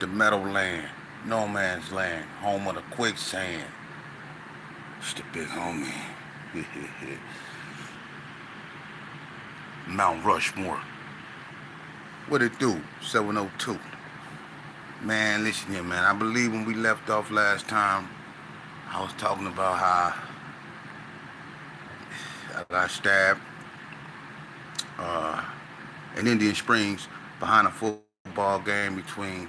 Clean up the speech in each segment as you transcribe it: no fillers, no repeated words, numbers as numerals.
The Meadowland, no man's land, home of the quicksand. It's the big homie. Mount Rushmore. What it do? 702. Man, listen here, man. I believe when we left off last time, I was talking about how I got stabbed uh, in Indian Springs behind a football game between,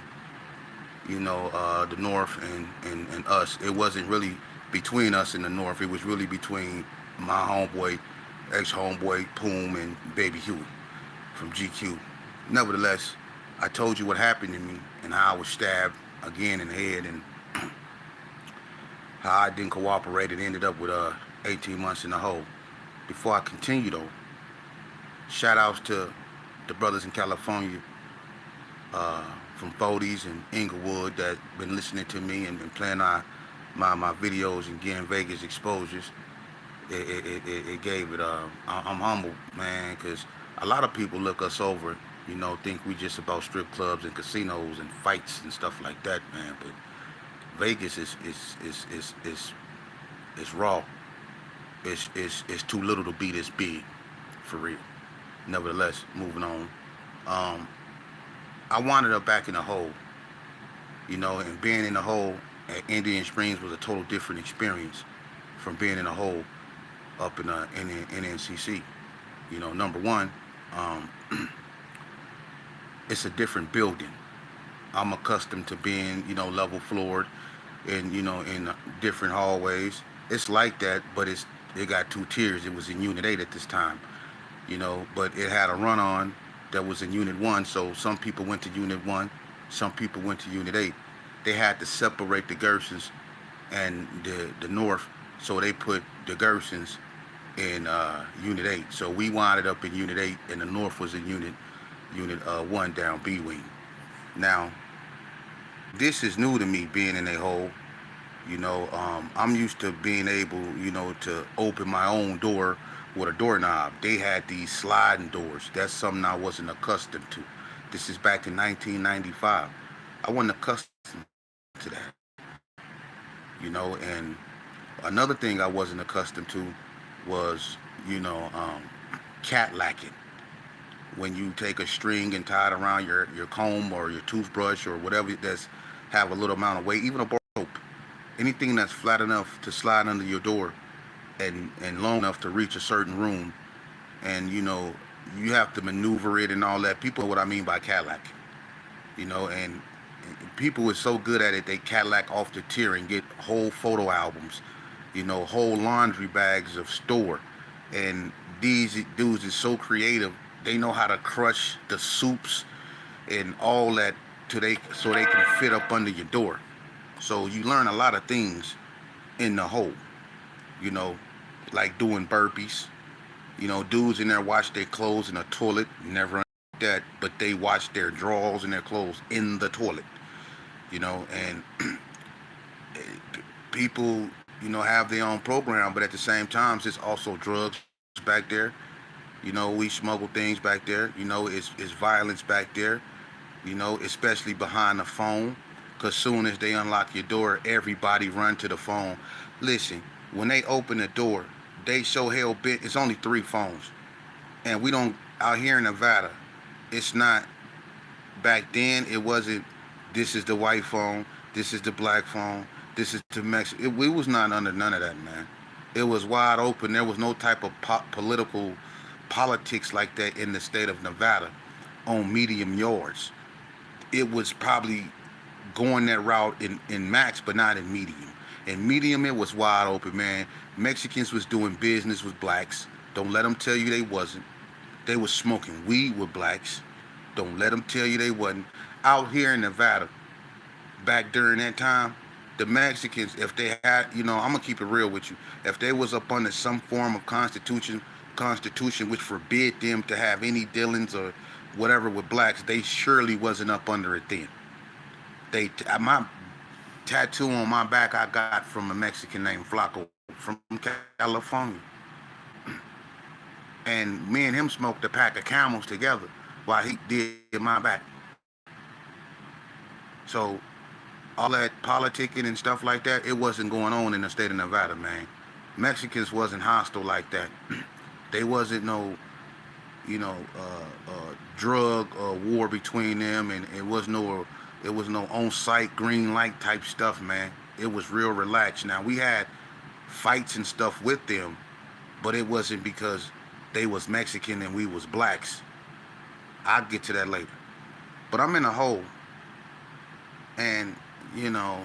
the North and us. It wasn't really between us and the North. It was really between my homeboy, ex-homeboy, Poom, and Baby Huey from GQ. Nevertheless, I told you what happened to me and how I was stabbed again in the head and how I didn't cooperate and ended up with 18 months in the hole. Before I continue though, shout outs to the brothers in California uh, from Fodes and Inglewood that been listening to me and been playing my videos and getting Vegas exposures. It gave it. I'm humble, man, because a lot of people look us over, think we just about strip clubs and casinos and fights and stuff like that, man. But Vegas is raw. It's too little to be this big, for real. Nevertheless, moving on. Um, I wanted up back in the hole, and being in the hole at Indian Springs was a total different experience from being in a hole up in NCC. Number one, um, it's a different building. I'm accustomed to being, level floored and, in different hallways. It's like that, but it got two tiers. It was in Unit 8 at this time, but it had a run on that was in Unit 1. So some people went to Unit 1, some people went to Unit 8. They had to separate the Gersons and the North, so they put the Gersons in Unit 8. So we wound up in Unit 8, and the North was in Unit 1 down B Wing. Now, this is new to me being in a hole. I'm used to being able, to open my own door with a doorknob. They had these sliding doors. That's something I wasn't accustomed to. This is back in 1995. I wasn't accustomed to that, and another thing I wasn't accustomed to was, cat lacking. When you take a string and tie it around your comb or your toothbrush or whatever that's have a little amount of weight, even a rope, anything that's flat enough to slide under your door and long enough to reach a certain room, and you have to maneuver it and all that. People know what I mean by Cadillac, and people are so good at it they Cadillac off the tier and get whole photo albums, whole laundry bags of store, and these dudes is so creative. They know how to crush the soups and all that so they can fit up under your door. So you learn a lot of things in the hole, you know, like doing burpees. Dudes in there wash their clothes in a toilet, never that, but they wash their drawers and their clothes in the toilet, and people, have their own program, but at the same time, it's also drugs back there. We smuggle things back there. It's violence back there. Especially behind the phone. Cause soon as they unlock your door, everybody run to the phone. Listen, when they open the door, they so hell bent. It's only 3 phones, and we don't out here in Nevada. It's not back then. It wasn't. This is the white phone. This is the black phone. This is the Mexican. We was not under none of that, man. It was wide open. There was no type of political politics like that in the state of Nevada on medium yards. It was probably going that route in max, but not in medium. In medium, it was wide open, man. Mexicans was doing business with blacks. Don't let them tell you they wasn't. They was smoking weed with blacks. Don't let them tell you they wasn't. Out here in Nevada, back during that time, the Mexicans, if they had, I'm gonna keep it real with you. If they was up under some form of constitution which forbid them to have any dealings or whatever with blacks, they surely wasn't up under it then. My tattoo on my back I got from a Mexican named Flaco from California, and me and him smoked a pack of Camels together while he did my back. So all that politicking and stuff like that, it wasn't going on in the state of Nevada, man. Mexicans wasn't hostile like that. They wasn't no, drug war between them, and it was no on-site green light type stuff, man. It was real relaxed. Now we had fights and stuff with them, but it wasn't because they was Mexican and we was blacks. I'll get to that later. But I'm in a hole, and you know,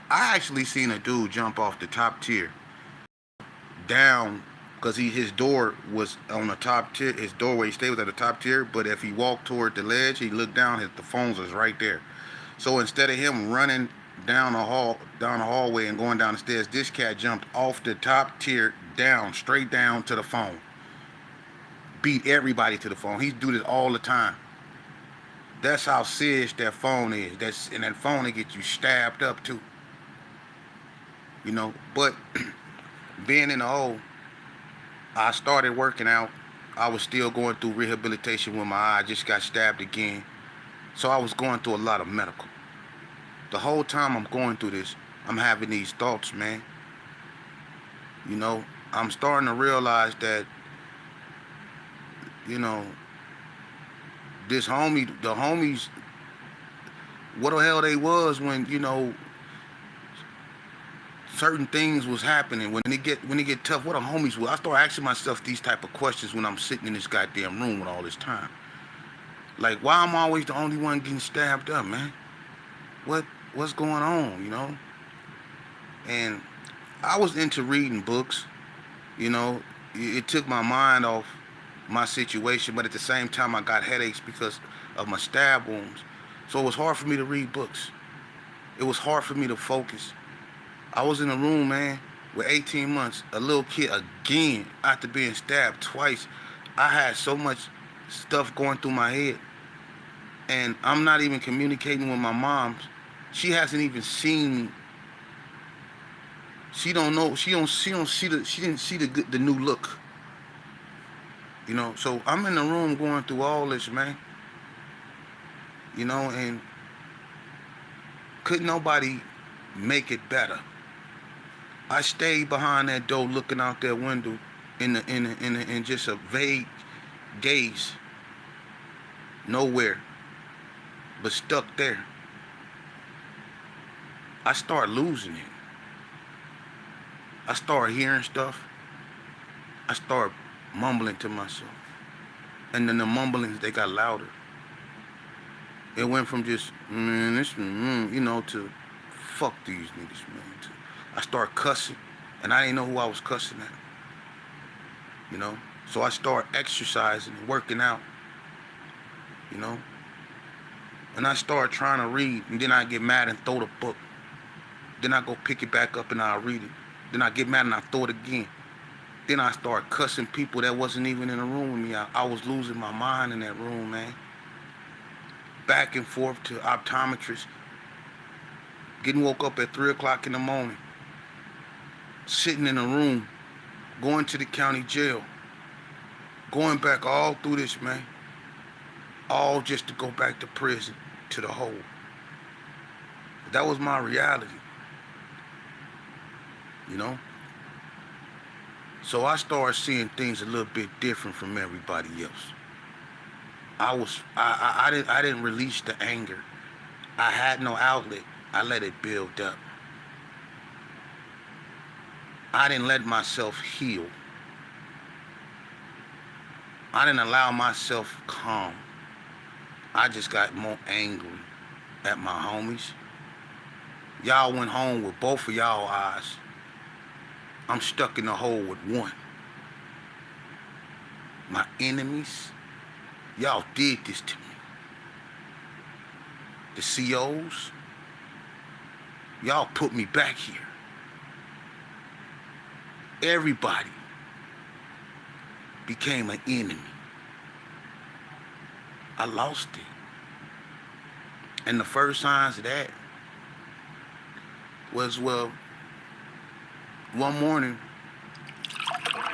I actually seen a dude jump off the top tier down because his door was on the top tier. His doorway stayed was at the top tier, but if he walked toward the ledge, he looked down. The phones was right there. So instead of him running down the hallway and going down the stairs, this cat jumped off the top tier down, straight down to the phone. Beat everybody to the phone. He do this all the time. That's how serious that phone is. And that phone will get you stabbed up too. But being in the hole, I started working out. I was still going through rehabilitation when my eye just got stabbed again. So I was going through a lot of medical. The whole time I'm going through this, I'm having these thoughts, man. I'm starting to realize that, the homies, what the hell they was when, certain things was happening. When it get tough, what the homies were. I start asking myself these type of questions when I'm sitting in this goddamn room with all this time. Like, why am I always the only one getting stabbed up, man? What's going on, And I was into reading books, It took my mind off my situation, but at the same time I got headaches because of my stab wounds. So it was hard for me to read books. It was hard for me to focus. I was in a room, man, with 18 months, a little kid again, after being stabbed twice. I had so much stuff going through my head. And I'm not even communicating with my mom. She hasn't even seen me. She don't know. She didn't see the new look. So I'm in the room going through all this, man. And couldn't nobody make it better. I stayed behind that door looking out that window in just a vague gaze. Nowhere. But stuck there. I start losing it. I start hearing stuff. I start mumbling to myself. And then the mumblings, they got louder. It went from just, to fuck these niggas, man. I start cussing, and I didn't know who I was cussing at. So I start exercising and working out, And I start trying to read, and then I get mad and throw the book. Then I go pick it back up and I read it. Then I get mad and I throw it again. Then I start cussing people that wasn't even in the room with me. I was losing my mind in that room, man. Back and forth to optometrists. Getting woke up at 3 o'clock in the morning. Sitting in a room. Going to the county jail. Going back all through this, man. All just to go back to prison, to the hole. That was my reality. So I started seeing things a little bit different from everybody else. I didn't release the anger. I had no outlet. I let it build up. I didn't let myself heal. I didn't allow myself calm. I just got more angry at my homies. Y'all went home with both of y'all eyes. I'm stuck in the hole with one. My enemies, y'all did this to me. The COs, y'all put me back here. Everybody became an enemy. I lost it. And the first signs of that was, one morning,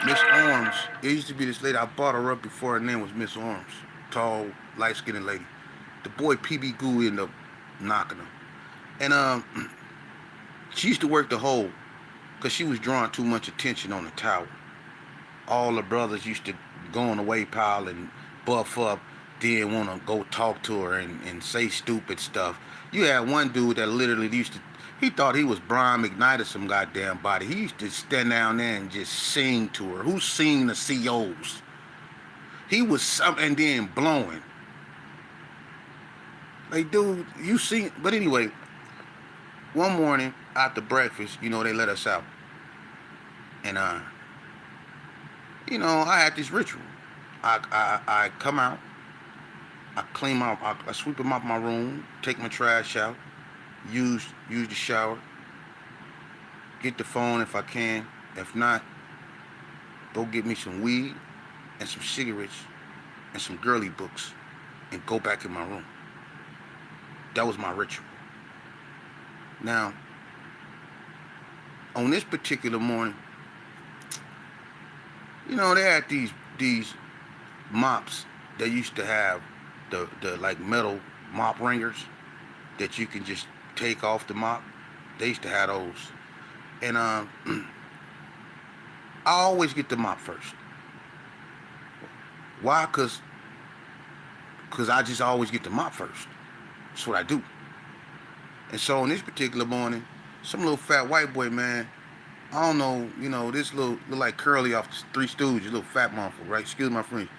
Miss Arms, it used to be this lady, I brought her up before her name was Miss Arms. Tall, light-skinned lady. The boy PB Goo ended up knocking them. And she used to work the hole because she was drawing too much attention on the tower. All the brothers used to go on the way pile and buff up, then want to go talk to her and say stupid stuff. You had one dude that literally used to, he thought he was Brian McKnight or some goddamn body. He used to stand down there and just sing to her. Who sing the COs? He was some, and then blowing. Like, dude, you sing. But anyway, one morning after breakfast, they let us out. And, I had this ritual. I come out, I clean I sweep them up my room, take my trash out, use the shower, get the phone if I can. If not, go get me some weed and some cigarettes and some girly books and go back in my room. That was my ritual. Now, on this particular morning, they had these mops. They used to have the like metal mop ringers that you can just take off the mop. They used to have those. And I always get the mop first. Why? Cause I just always get the mop first. That's what I do. And so on this particular morning, some little fat white boy, man, I don't know, this little like Curly off the Three Stooges, little fat motherfucker, right? Excuse my French.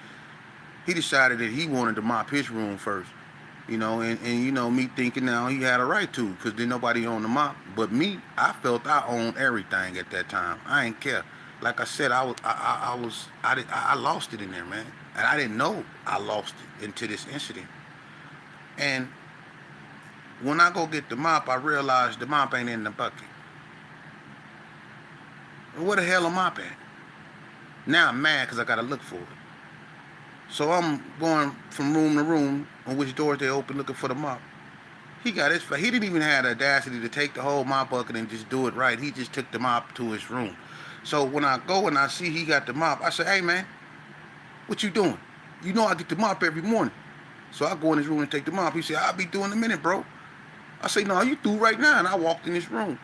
He decided that he wanted to mop his room first, and me thinking now he had a right to, because then nobody owned the mop. But me, I felt I owned everything at that time. I ain't care. Like I said, I lost it in there, man, and I didn't know I lost it into this incident. And when I go get the mop, I realized the mop ain't in the bucket. Where the hell am I at? Now I'm mad because I gotta look for it. So I'm going from room to room on which doors they open looking for the mop. He didn't even have the audacity to take the whole mop bucket and just do it right. He just took the mop to his room. So when I go and I see he got the mop, I say, hey man, what you doing? You know I get the mop every morning. So I go in his room and take the mop. He said, I'll be through in a minute, bro. I say, no, you through right now. And I walked in his room.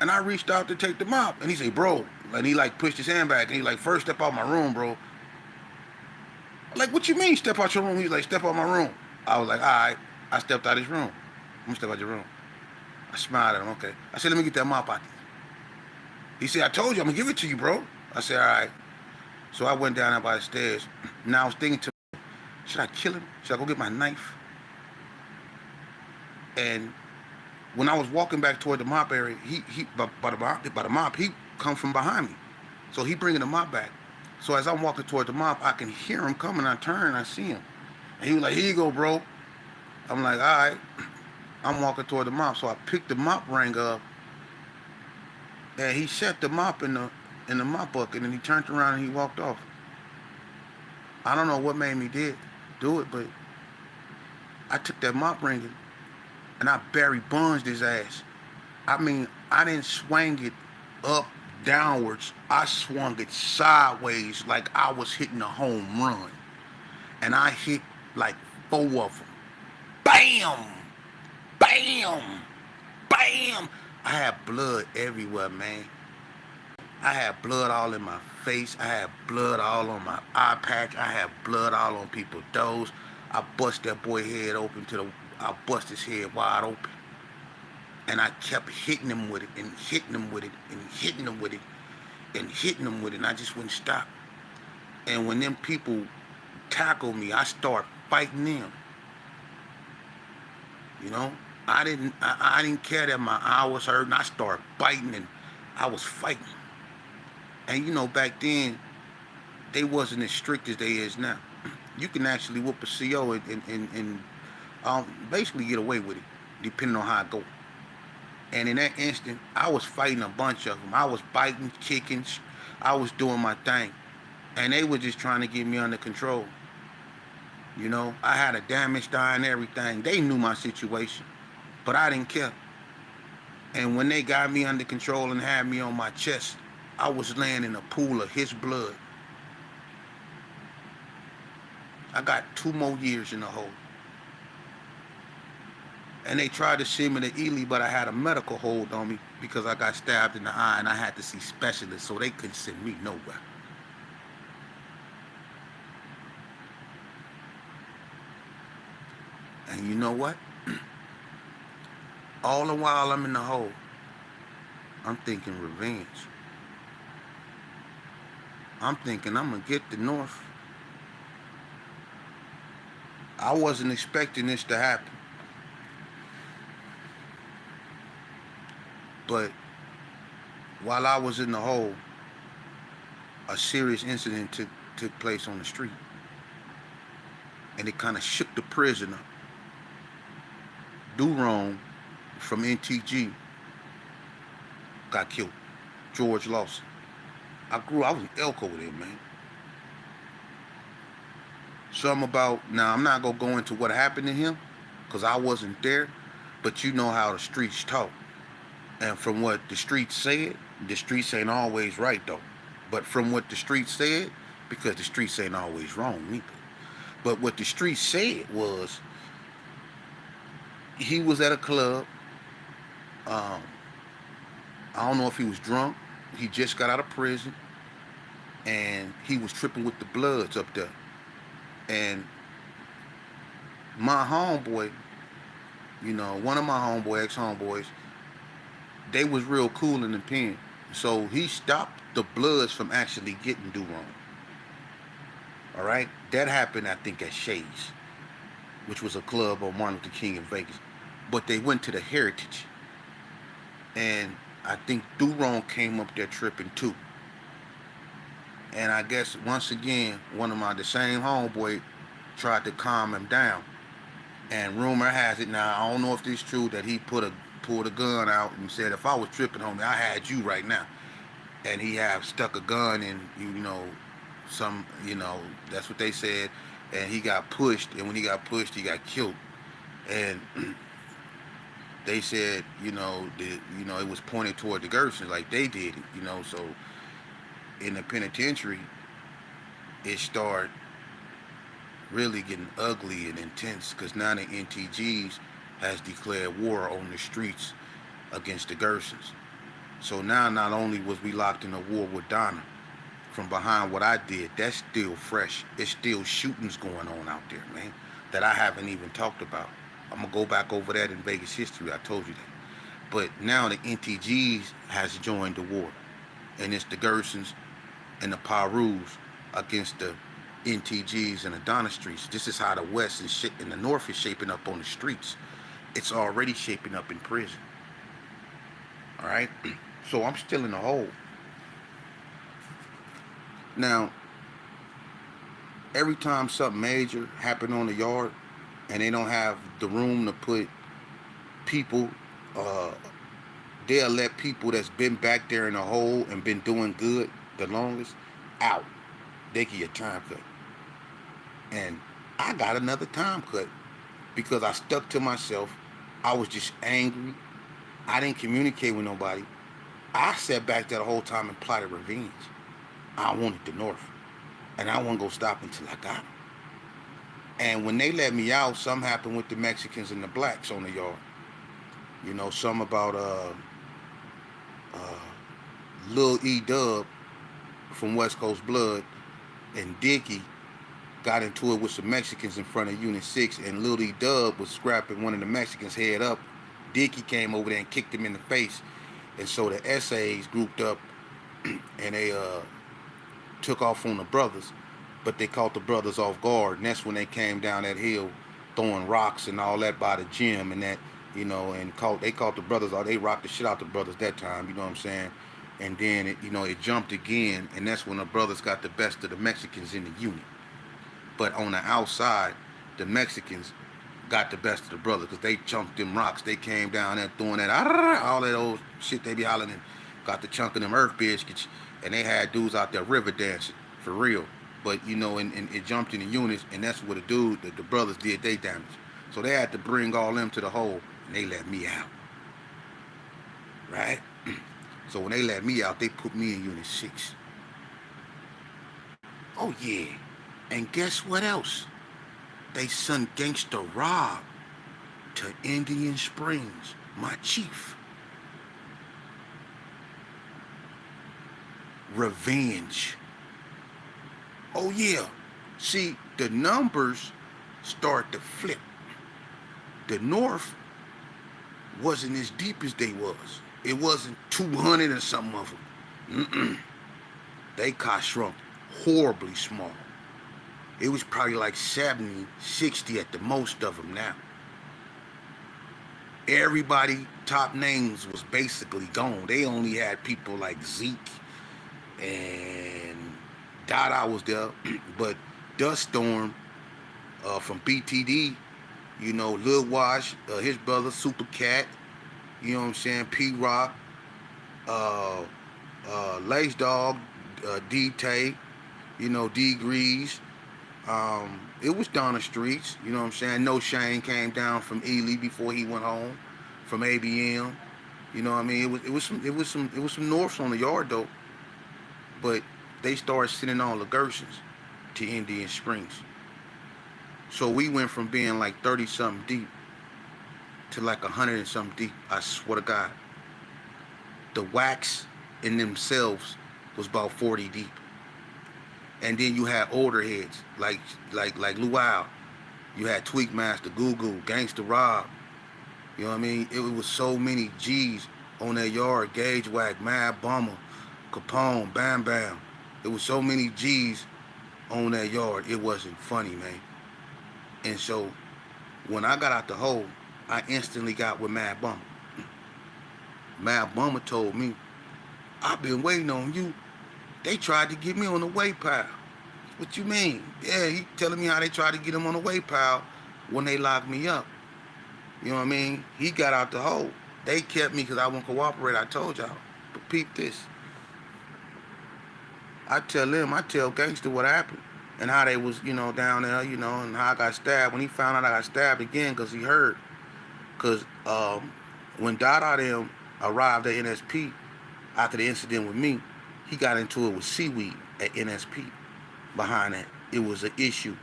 And I reached out to take the mop. And he said, bro. And he like pushed his hand back. And he like, first step out my room, bro. I'm like, what you mean step out your room? He's like, step out my room. I was like, all right. I stepped out his room. I'm gonna step out your room. I smiled at him, okay. I said, let me get that mop out there. He said, I told you, I'm gonna give it to you, bro. I said, all right. So I went down there by the stairs. Now I was thinking should I kill him? Should I go get my knife? And when I was walking back toward the mop area, he by the mop, he come from behind me. So he bringing the mop back. So as I'm walking toward the mop, I can hear him coming. I turn and I see him. And he was like, here you go, bro. I'm like, all right. I'm walking toward the mop. So I picked the mop ring up. And he set the mop in the mop bucket. And he turned around and he walked off. I don't know what made me do it, but I took that mop ring and I Barry Bonged his ass. I mean, I didn't swing it up downwards. I swung it sideways like I was hitting a home run. And I hit like 4 of them. Bam! Bam! Bam! I had blood everywhere, man. I had blood all in my face. I had blood all on my eye patch. I had blood all on people's doors. I bust that boy head open I bust his head wide open. And I kept hitting him with it and hitting him with it and hitting him with it and hitting him with it. And I just wouldn't stop. And when them people tackled me, I start fighting them. I didn't care that my eye was hurting. I started biting and I was fighting. And back then, they wasn't as strict as they is now. You can actually whoop a CO and basically get away with it, depending on how it go. And in that instant, I was fighting a bunch of them. I was biting, kicking, I was doing my thing. And they were just trying to get me under control. I had a damaged eye and everything. They knew my situation, but I didn't care. And when they got me under control and had me on my chest, I was laying in a pool of his blood. I got 2 more years in the hole. And they tried to send me to Ely, but I had a medical hold on me because I got stabbed in the eye and I had to see specialists, so they couldn't send me nowhere. And you know what? All the while I'm in the hole, I'm thinking revenge. I'm thinking I'm gonna get the North. I wasn't expecting this to happen, but while I was in the hole, a serious incident took place on the street, and it kind of shook the prison up. Durone from NTG got killed. George Lawson. I was in Elko with him, man. Something about, now I'm not gonna go into what happened to him, cause I wasn't there, but you know how the streets talk. And from what the streets said, the streets ain't always right though. But from what the streets said, because the streets ain't always wrong either. But what the streets said was he was at a club. Um, I don't know if he was drunk. He just got out of prison, and he was tripping with the Bloods up there. And my homeboy, one of my ex-homeboys, they was real cool in the pen. So he stopped the Bloods from actually getting Durone. All right? That happened, I think, at Shades, which was a club on Martin Luther King in Vegas. But they went to the Heritage. And I think Durone came up there tripping too. And I guess once again, the same homeboy tried to calm him down. And rumor has it, now I don't know if this is true, that he pulled a gun out and said, if I was tripping, homie, I had you right now. And he have stuck a gun in, that's what they said. And he got pushed, and when he got pushed, he got killed. And they said, it was pointed toward the Gersons, like they did it, so in the penitentiary, it started really getting ugly and intense because now the NTGs has declared war on the streets against the Gersons. So now not only was we locked in a war with Donna from behind what I did, that's still fresh. It's still shootings going on out there, man, that I haven't even talked about. I'm going to go back over that in Vegas history. I told you that. But now the NTGs has joined the war. And it's the Gersons and the Parus against the NTGs and the Donna streets. This is how the West and the North is shaping up on the streets. It's already shaping up in prison. All right? So I'm still in the hole. Now, every time something major happen on the yard and they don't have the room to put people, they'll let people that's been back there in the hole and been doing good the longest out. They give you a time cut. And I got another time cut because I stuck to myself. I was just angry. I didn't communicate with nobody. I sat back there the whole time and plotted revenge. I wanted the North. And I wasn't going to stop until I got them. And when they let me out, something happened with the Mexicans and the blacks on the yard. Something about Lil E-Dub from West Coast Blood and Dickie got into it with some Mexicans in front of Unit 6, and Lil E-Dub was scrapping one of the Mexicans' head up. Dickie came over there and kicked him in the face. And so the SAs grouped up and they took off on the brothers, but they caught the brothers off guard, and that's when they came down that hill throwing rocks and all that by the gym and that, they caught the brothers, they rocked the shit out the brothers that time, you know what I'm saying? And then it jumped again, and that's when the brothers got the best of the Mexicans in the unit. But on the outside, the Mexicans got the best of the brothers because they chunked them rocks. They came down there throwing that, all that old shit they be hollering, and got the chunk of them earth biscuits, and they had dudes out there river dancing, for real. But, and it jumped in the units, and that's what the brothers did they damage. So they had to bring all them to the hole, and they let me out. Right? So when they let me out, they put me in Unit 6. Oh, yeah. And guess what else? They son Gangsta Rob to Indian Springs, my chief. Revenge. Oh yeah. See, the numbers start to flip. The North wasn't as deep as they was. It wasn't 200 or something of them. Mm-mm. They got shrunk horribly small. It was probably like 70, 60 at the most of them now. Everybody, top names was basically gone. They only had people like Zeke and Dada was there, but Dust Storm from BTD, you know, Lil Wash, his brother Super Cat, you know what I'm saying, P Rock, uh, Lace Dog, D-Tay, you know, D Grease. It was down the streets, you know what I'm saying. No Shane came down from Ely before he went home, from ABM. You know what I mean? It was some Norths on the yard though, but they started sending all the Gersons to Indian Springs. So we went from being like 30 something deep to like 100 and something deep. I swear to God. The wax in themselves was about 40 deep. And then you had older heads like Luau. You had Tweak Master, Goo Goo, Gangsta Rob. You know what I mean? It was so many G's on that yard. Gauge Whack, Mad Bummer, Capone, Bam Bam. It was so many G's on that yard. It wasn't funny, man. And so when I got out the hole, I instantly got with Mad Bummer. Mad Bummer told me, I've been waiting on you. They tried to get me on the weight pile. What you mean? Yeah, he telling me how they tried to get him on the weight pile when they locked me up. You know what I mean? He got out the hole. They kept me because I won't cooperate. I told y'all. But peep this. I tell Gangsta what happened and how they was, you know, down there, you know, and how I got stabbed. When he found out I got stabbed again because he heard. Because when Dada them arrived at NSP after the incident with me, he got into it with Seaweed at NSP. Behind that, it was an issue.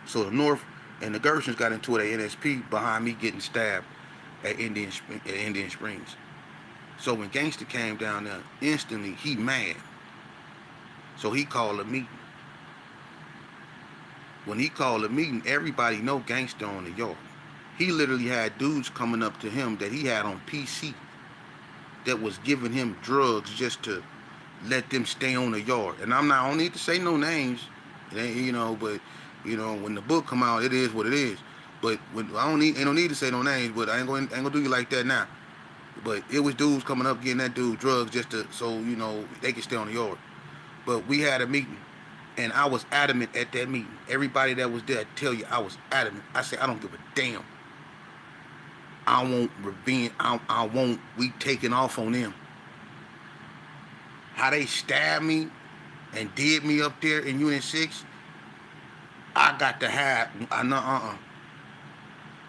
So the North and the Gersons got into it at NSP behind me getting stabbed at Indian Springs. So when Gangsta came down there, instantly he mad. So he called a meeting. When he called a meeting, everybody know Gangsta on the yard. He literally had dudes coming up to him that he had on PC that was giving him drugs just to let them stay on the yard. And I don't need to say no names, you know, but you know, when the book come out, it is what it is. But when ain't no need to say no names, but I ain't gonna do you like that now. But it was dudes coming up getting that dude drugs just to so you know they could stay on the yard. But we had a meeting, and I was adamant at that meeting. Everybody that was there, I tell you, I was adamant. I said I don't give a damn. I won't revenge. I won't. We taking off on them. How they stabbed me and did me up there in Unit 6, I got to have,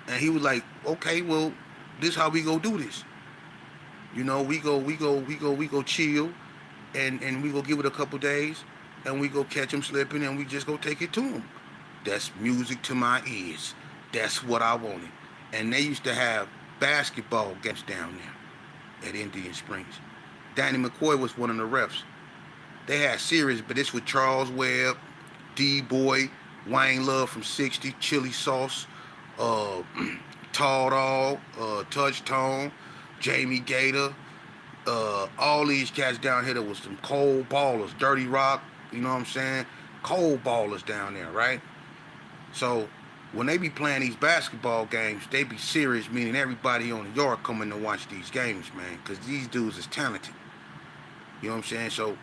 And he was like, okay, well, this how we go do this. You know, we go chill, and we go give it a couple days, and we go catch him slipping, and we just go take it to him. That's music to my ears. That's what I wanted. And they used to have basketball games down there at Indian Springs. Danny McCoy was one of the refs. They had series, but this with Charles Webb, D-Boy, Wayne Love from 60, Chili Sauce, Tall Dog, Touch Tone, Jamie Gator, all these cats down here that was some cold ballers, Dirty Rock, you know what I'm saying? Cold ballers down there, right? So when they be playing these basketball games, they be serious, meaning everybody on the yard coming to watch these games, man, because these dudes is talented. You know what I'm saying? So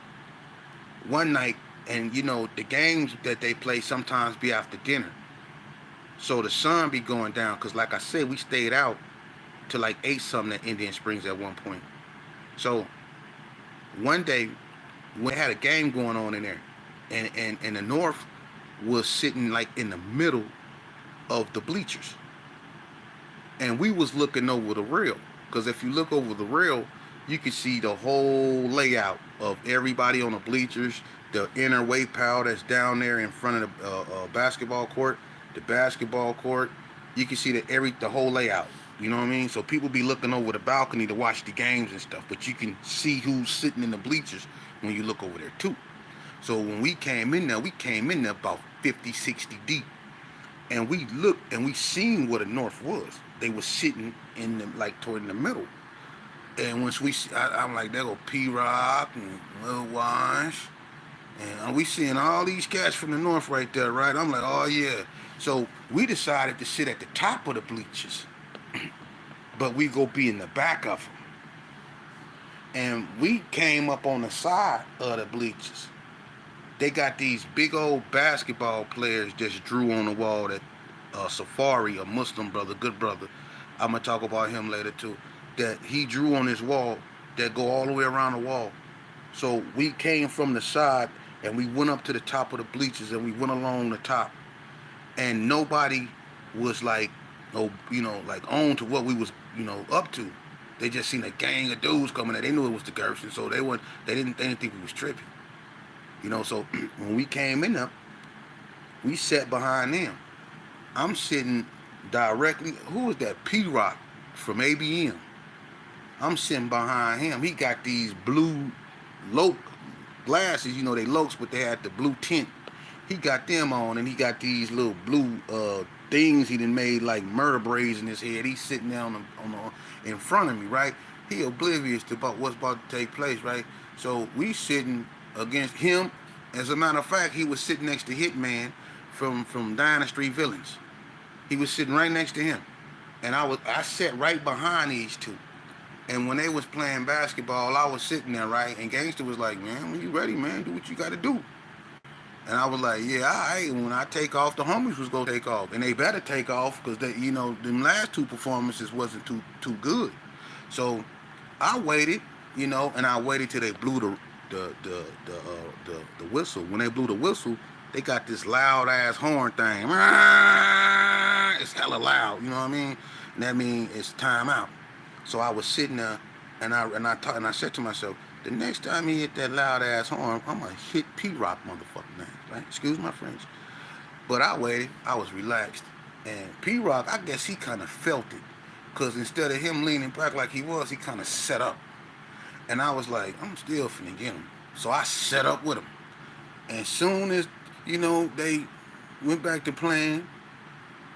one night, and you know, the games that they play sometimes be after dinner. So the sun be going down, because like I said, we stayed out to like 8 something at Indian Springs at one point. So one day, we had a game going on in there, and the North was sitting like in the middle of the bleachers. And we was looking over the rail, because if you look over the rail, you can see the whole layout of everybody on the bleachers, the inner weight pile that's down there in front of the basketball court, the basketball court. You can see the whole layout. You know what I mean? So people be looking over the balcony to watch the games and stuff, but you can see who's sitting in the bleachers when you look over there too. So when we came in there about 50, 60 deep, and we looked and we seen where the north was. They were sitting in the like toward in the middle. And once I'm like, there go P Rock and Lil Wash, and we seeing all these cats from the north right there, right? I'm like, oh yeah. So we decided to sit at the top of the bleachers, but we go be in the back of them. And we came up on the side of the bleachers. They got these big old basketball players just drew on the wall that Safari, a Muslim brother, good brother, I'm gonna talk about him later too, that he drew on his wall that go all the way around the wall. So we came from the side and we went up to the top of the bleachers and we went along the top, and nobody was like, no, like on to what we was, up to. They just seen a gang of dudes coming in. They knew it was the Gershon, so they didn't think we was tripping. So when we came in there, we sat behind them. I'm sitting directly. Who was that? P Rock from ABM. I'm sitting behind him. He got these blue Loke glasses. They Lokes, but they had the blue tint. He got them on, and he got these little blue things he done made like murder braids in his head. He's sitting there in front of me, right? He oblivious to about what's about to take place, right? So we sitting against him. As a matter of fact, he was sitting next to Hitman from Dynasty Villains. He was sitting right next to him, and I sat right behind these two. And when they was playing basketball, I was sitting there, right? And Gangster was like, man, when you ready, man, do what you got to do. And I was like, yeah, all right. And when I take off, the homies was gonna take off, and they better take off because them last two performances wasn't too good. So I waited, and I waited till they blew the whistle. When they blew the whistle, they got this loud ass horn thing. It's hella loud, you know what I mean? And that means it's time out. So I was sitting there, and I said to myself, the next time he hit that loud ass horn, I'm gonna hit P Rock motherfucking name, right? Excuse my French. But I waited, I was relaxed, and P Rock, I guess he kind of felt it, cause instead of him leaning back like he was, he kind of set up, and I was like, I'm still finna get him. So I set up with him, and soon as they went back to playing,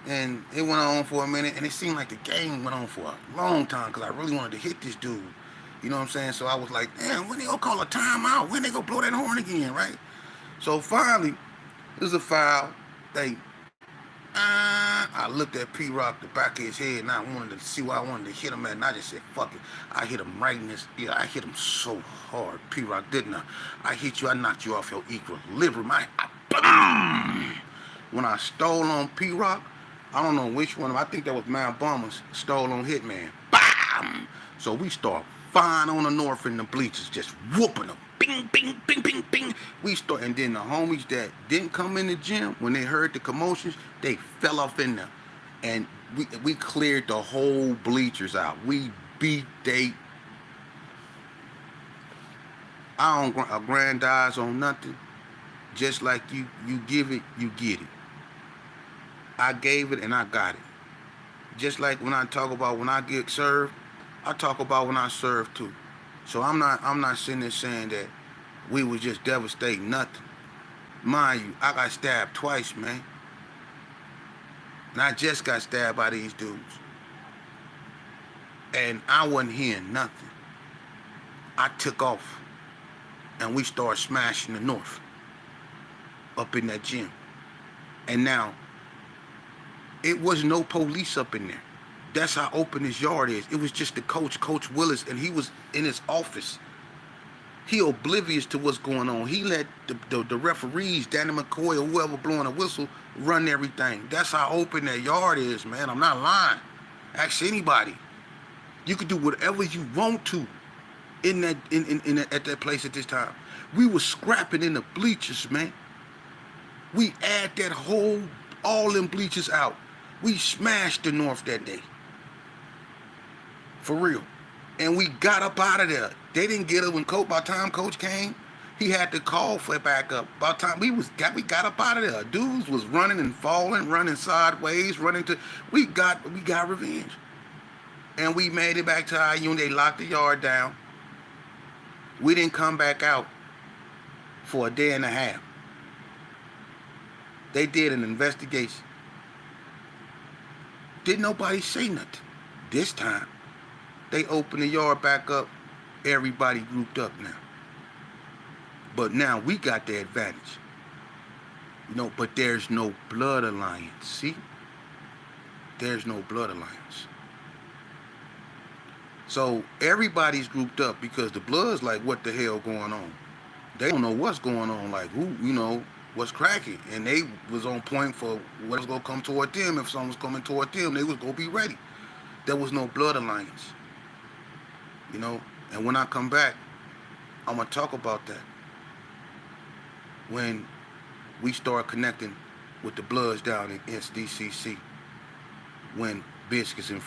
and it went on for a minute, and it seemed like the game went on for a long time, cause I really wanted to hit this dude. You know what I'm saying? So I was like, damn, when they gonna call a timeout? When they gonna blow that horn again, right? So finally, there's a foul. I looked at P Rock, the back of his head, and I wanted to see where I wanted to hit him at, and I just said, fuck it. I hit him right in his ear. I hit him so hard, P Rock, didn't I? I hit you, I knocked you off your equilibrium. Boom! When I stole on P Rock, I don't know which one, I think that was Mount Bombers, stole on Hitman. Bam! So we start fine on the north in the bleachers, just whooping them. Bing, bing, bing, bing, bing. And then the homies that didn't come in the gym, when they heard the commotions, they fell off in there. And we cleared the whole bleachers out. We beat I don't aggrandize on nothing. Just like you give it, you get it. I gave it and I got it. Just like when I talk about when I get served, I talk about when I serve too. So I'm not sitting there saying that we was just devastating nothing. Mind you, I got stabbed twice, man. And I just got stabbed by these dudes. And I wasn't hearing nothing. I took off and we started smashing the north up in that gym. And now, it was no police up in there. That's how open his yard is. It was just the coach, Coach Willis, and he was in his office. He oblivious to what's going on. He let the referees, Danny McCoy or whoever blowing a whistle, run everything. That's how open that yard is, man. I'm not lying. Ask anybody. You could do whatever you want to at that place at this time. We were scrapping in the bleachers, man. We add all them bleachers out. We smashed the north that day. For real. And we got up out of there. They didn't get it by the time Coach came, he had to call for backup. By the time we got up out of there. Dudes was running and falling, running sideways, we got revenge. And we made it back to our unit. They locked the yard down. We didn't come back out for a day and a half. They did an investigation. Didn't nobody say nothing. This time, they opened the yard back up. Everybody grouped up now. But now we got the advantage. But there's no blood alliance. See? There's no blood alliance. So everybody's grouped up because the blood's like, what the hell going on? They don't know what's going on, like who, what's cracking. And they was on point for what was going to come toward them. If someone was coming toward them, they was going to be ready. There was no blood alliance. And when I come back, I'm going to talk about that. When we start connecting with the Bloods down in SDCC, when Biscuits and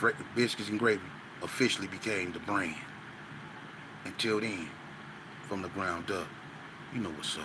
Gravy officially became the brand. Until then, from the ground up, you know what's up.